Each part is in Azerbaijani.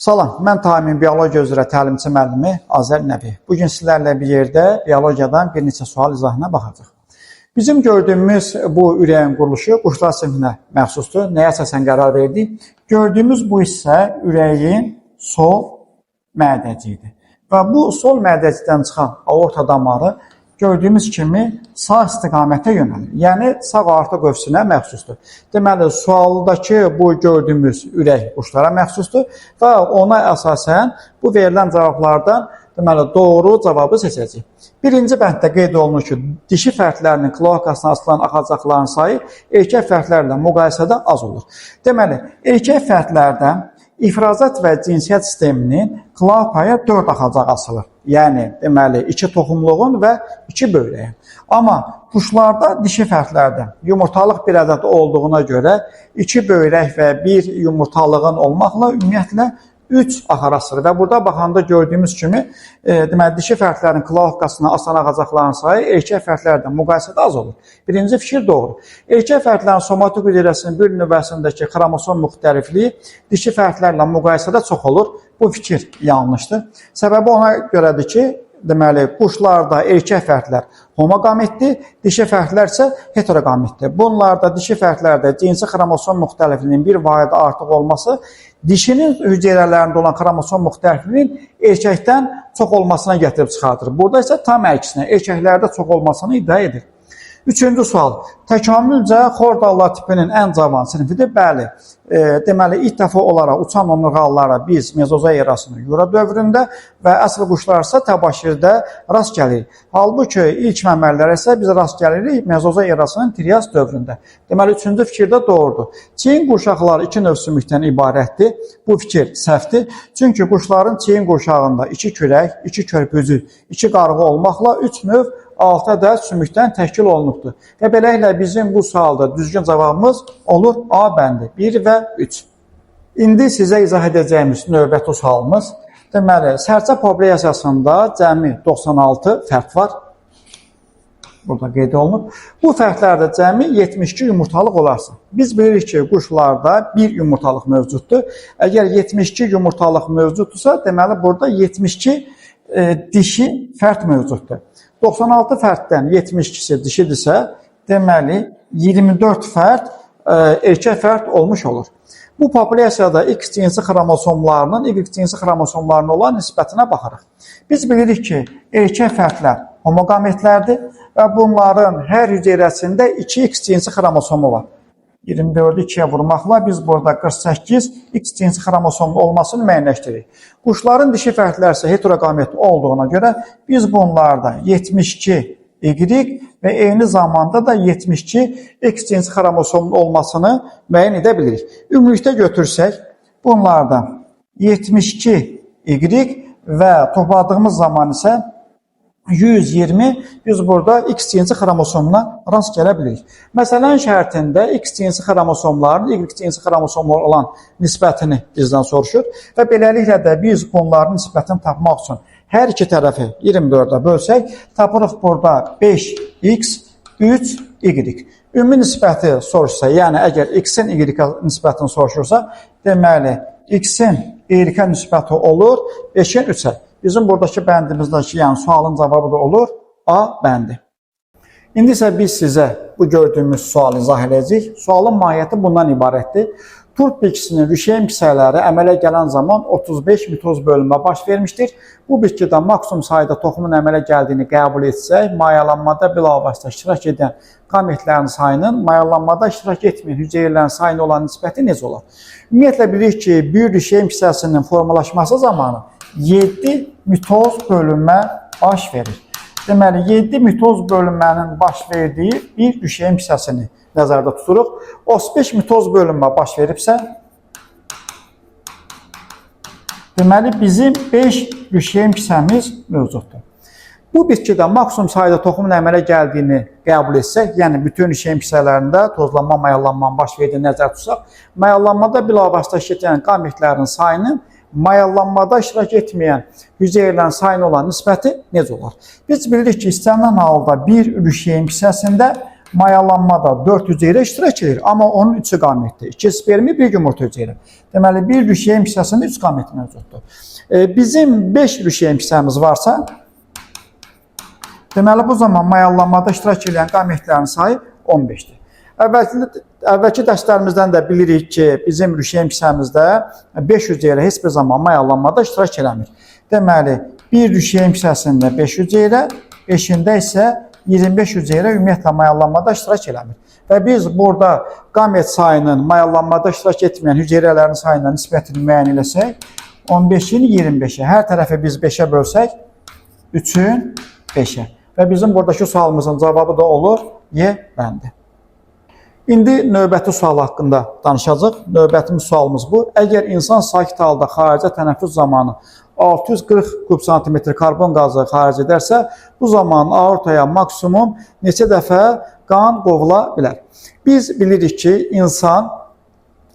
Salam, mən Tamin Biologiya üzrə təlimçi müəllimi Azər Nəbi. Bugün sizlərlə bir yerdə biologiyadan bir neçə sual izahına baxacaq. Bizim gördüyümüz bu ürəyin quruluşu quşlar sinfinə məxsusdur. Nəyə əsasən qərar verdik? Gördüyümüz bu hissə ürəyin sol mədəciyidir. Və bu sol mədəcikdən çıxan aorta damarı gördüyümüz kimi sağ istiqamətə yönəlir. Yəni, sağ aorta qövsünə məxsusdur. Deməli, sualdakı bu gördüyümüz ürək quşlara məxsusdur və ona əsasən bu verilən cavablardan doğru cavabı seçəcək. Birinci bənddə qeyd olunur ki, dişi fərdlərinin kloakasına asılan axacaqların sayı erkək fərdlərlə müqayisədə az olur. Deməli, erkək fərdlərdə İfrazat və cinsiyyət sisteminin kloakaya 4 axacaq asılır. Yəni, deməli, 2 toxumluğun və 2 böyrəyin. Amma quşlarda, dişi fərdlərdə yumurtalıq bir ədəd olduğuna görə 2 böyrək və 1 yumurtalığın olmaqla ümumiyyətlə 3 axar asılır. Və burada baxanda gördüyümüz kimi, deməli, dişi fərdlərin kloakasına asan axacaqların sayı erkək fərdlərdən müqayisədə az olur. Birinci fikir doğru. Erkək fərdlərin somatik hüceyrəsinin bir növbəsindəki xromosom müxtəlifliyi dişi fərdlərlə müqayisədə çox olur. Bu fikir yanlışdır. Səbəbi ona görədir ki, deməli, quşlarda erkək fərdlər homogamitdir, dişi fərdlər isə heterogamitdir. Bunlarda, dişi fərdlərdə cinsi xromosom müxtəlifliyinin bir vahidi artıq olması dişinin hüceyrələrində olan xromosom müxtəlifliyinin erkəkdən çox olmasına gətirib çıxardır. Burada isə tam əksinə, erkəklərdə çox olmasını iddia edir. Üçüncü sual. Təkamülcə xordallar tipinin ən cavan sinfidir. Bəli, deməli, ilk dəfə olaraq uçan onurğalılara biz mezozoy erasının Yura dövründə və əsl quşlar isə təbaşirdə rast gəlirik. Halbuki ilk məməlilərə isə biz rast gəlirik mezozoy erasının Trias dövründə. Deməli, üçüncü fikir də doğrudur. Çiyin qurşaqları 2 növ sümükdən ibarətdir. Bu fikir səhvdir. Çünki quşların çiyin qurşağında 2 kürək, 2 körpücük, 2 qarğı olmaqla 3 növ 6 ədəd sümükdən təşkil olunubdur. Və beləliklə bizim bu sualda düzgün cavabımız olur A bəndi 1 və 3. İndi sizə izah edəcəyimiz növbəti sualımız. Deməli, sərçə populyasiyasında cəmi 96 fərd var. Burada qeyd olunub. Bu fərdlərdə cəmi 72 yumurtalıq olarsa. Biz bilirik ki, quşlarda 1 yumurtalıq mövcuddur. Əgər 72 yumurtalıq mövcuddursa, deməli, burada 72 dişi fərd mövcuddur. 96 fərddən 72-si dişidirsə, deməli 24 fərd erkək fərd olmuş olur. Bu populyasiyada X cinsi xromosomlarının Y cinsi xromosomlarına olan nisbətinə baxırıq. Biz bilirik ki, erkək fərdlər homogamitlərdir və bunların hər hüceyrəsində 2X cinsi xromosomu var. 24-ü 2-yə vurmaqla biz burada 48 X cinsi xromosomlu olmasını müəyyənləşdiririk. Quşların dişi fərdlər isə heterogamit olduğuna görə biz bunlarda 72 Y və eyni zamanda da 72 X cinsi xromosomlu olmasını müəyyən edə bilirik. Ümumilikdə götürsək, bunlarda 72 Y və topladığımız zaman isə 120 biz burada X cinsi xromosomuna rast gələ bilirik. Məsələn şərtində X cinsi xromosomların Y cinsi xromosomlar olan nisbətini bizdən soruşur və beləliklə də biz bunların nisbətini tapmaq üçün hər iki tərəfi 24-ə bölsək, tapırıq burada 5X, 3Y. Ümumi nisbəti soruşsa, yəni əgər X-in Y-ə nisbətini soruşursa, deməli X-in Y-ə nisbəti olur 5-in 3-ə. Bizim buradakı bəndimizdəki, yəni sualın cavabı da olur A bəndi. İndi isə biz sizə bu gördüyümüz sualı izah edəcəyik. Sualın mahiyyəti bundan ibarətdir. Turp bitkisinin rüşeym kisələri əmələ gələn zaman 35 mitoz bölünmə baş vermişdir. Bu bitkidə maksimum sayda toxumun əmələ gəldiyini qəbul etsək, mayalanmada bilavasitə iştirak edən qametlərin sayının mayalanmada iştirak etməyən hüceyrələrin sayına olan nisbəti necə olar? Ümumiyyətlə bilirik ki, bir rüşeym kisəsinin formalaşması zamanı 7 mitoz bölünmə baş verir. Deməli, 7 mitoz bölünmənin baş verdiyi bir rüşeym hissəsini nəzərdə tuturuq. 35 mitoz bölünmə baş veribsə, deməli, bizim 5 rüşeym hissəmiz mövcuddur. Bu bitkidə maksimum sayda toxumun əmələ gəldiyini qəbul etsək, yəni bütün rüşeym hissələrində tozlanma, mayalanmanın baş verdiyini nəzərdə tutsaq, mayalanmada bilavasitə iştirak edən qametlərin sayının mayalanmada iştirak etməyən hüceyrələrin sayına olan nisbəti necə olar? Biz bilirik ki, istənilən halda bir rüşeym hissəsində mayalanmada 4 hüceyrə iştirak edir, amma onun 3 qamətdir. 2 spermi, 1 yumurta hüceyrə. Deməli, bir rüşeyin hissəsində 3 qamət mövcuddur. Bizim 5 rüşeyin hissəmiz varsa, deməli, bu zaman mayalanmada iştirak edən qamətlərin sayı 15-dir. Əvvəlki dərslərimizdən də bilirik ki, bizim rüşeyin hissəmizdə 5 hüceyrə heç bir zaman mayalanmada iştirak eləmir. Deməli, bir rüşeyin hissəsində 5 hüceyrə, 5-ində isə 25 hüceyrə ümumiyyətlə mayalanmada iştirak eləmir. Və biz burada qamet sayının mayalanmada iştirak etməyən hüceyrələrin sayına nisbətini müəyyən eləsək, 15-in 25-ə, hər tərəfi biz 5-ə bölsək, 3-ün 5-ə. Və bizim buradakı sualımızın cavabı da olur, Y bəndi. İndi növbəti sual haqqında danışacaq. Növbətimiz sualımız bu. Əgər insan sakit halda xaricə tənəffüs zamanı 640 kub santimetr karbon qazı xaric edərsə, bu zaman aortaya maksimum neçə dəfə qan qovula bilər? Biz bilirik ki, insan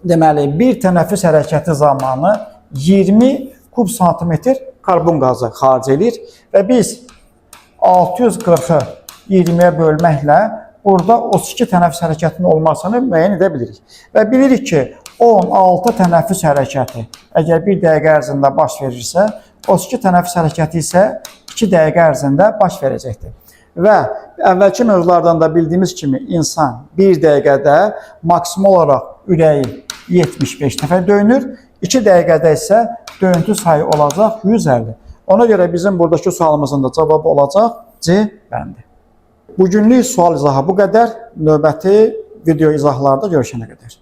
deməli bir tənəffüs hərəkəti zamanı 20 kub santimetr karbon qazı xaric edir və biz 640-ı 20-yə bölməklə burada 32 tənəffüs hərəkətinin olmasını müəyyən edə bilirik. Və bilirik ki, 16 tənəffüs hərəkəti əgər 1 dəqiqə ərzində baş verirsə, 32 tənəffüs hərəkəti isə 2 dəqiqə ərzində baş verəcəkdir. Və əvvəlki mövzulardan da bildiyimiz kimi insan 1 dəqiqədə maksimum olaraq ürəyi 75 dəfə döyünür, 2 dəqiqədə isə döyüntü sayı olacaq 150. Ona görə bizim buradakı sualımızın da cavabı olacaq C bəndi. Bugünlük sual izahı bu qədər. Növbəti video izahlarda görüşənə qədər.